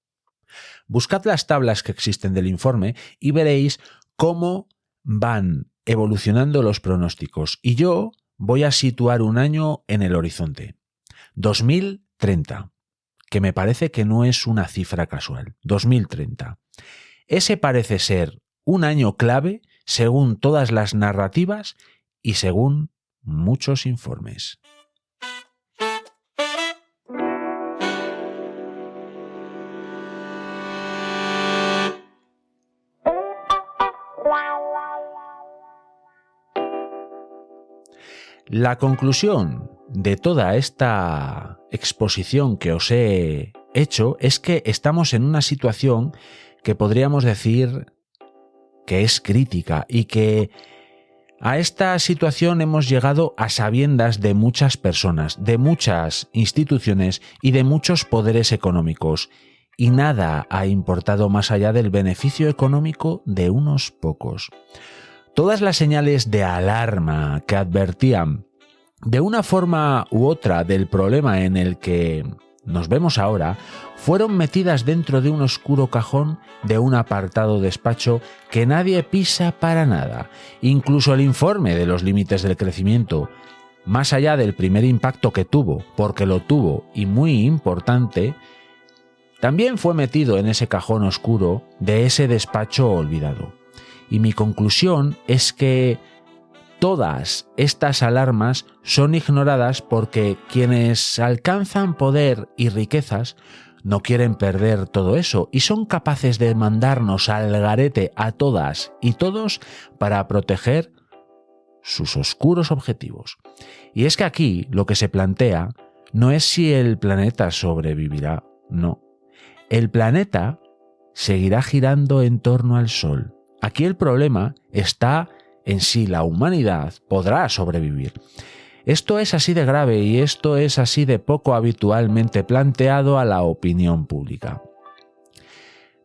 S1: Buscad las tablas que existen del informe y veréis cómo van evolucionando los pronósticos. Y yo voy a situar un año en el horizonte. 2030, que me parece que no es una cifra casual. 2030. Ese parece ser un año clave según todas las narrativas y según muchos informes. La conclusión de toda esta exposición que os he hecho es que estamos en una situación que podríamos decir que es crítica y que a esta situación hemos llegado a sabiendas de muchas personas, de muchas instituciones y de muchos poderes económicos, y nada ha importado más allá del beneficio económico de unos pocos. Todas las señales de alarma que advertían de una forma u otra del problema en el que nos vemos ahora fueron metidas dentro de un oscuro cajón de un apartado despacho que nadie pisa para nada. Incluso el informe de los límites del crecimiento, más allá del primer impacto que tuvo, porque lo tuvo y muy importante, también fue metido en ese cajón oscuro de ese despacho olvidado. Y mi conclusión es que todas estas alarmas son ignoradas porque quienes alcanzan poder y riquezas no quieren perder todo eso y son capaces de mandarnos al garete a todas y todos para proteger sus oscuros objetivos. Y es que aquí lo que se plantea no es si el planeta sobrevivirá, no. El planeta seguirá girando en torno al Sol. Aquí el problema está en si la humanidad podrá sobrevivir. Esto es así de grave y esto es así de poco habitualmente planteado a la opinión pública.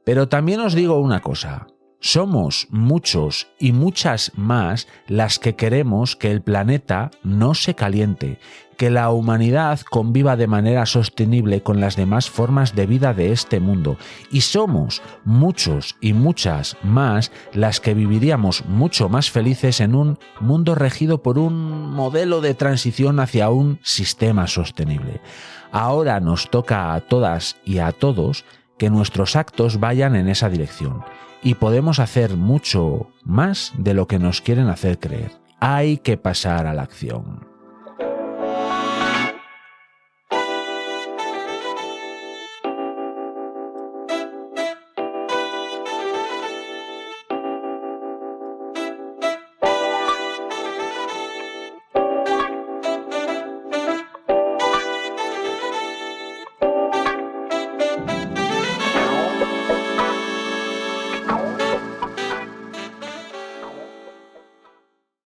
S1: Pero también os digo una cosa, Somos muchos y muchas más las que queremos que el planeta no se caliente, que la humanidad conviva de manera sostenible con las demás formas de vida de este mundo. Y somos muchos y muchas más las que viviríamos mucho más felices en un mundo regido por un modelo de transición hacia un sistema sostenible. Ahora nos toca a todas y a todos que nuestros actos vayan en esa dirección. Y podemos hacer mucho más de lo que nos quieren hacer creer. Hay que pasar a la acción.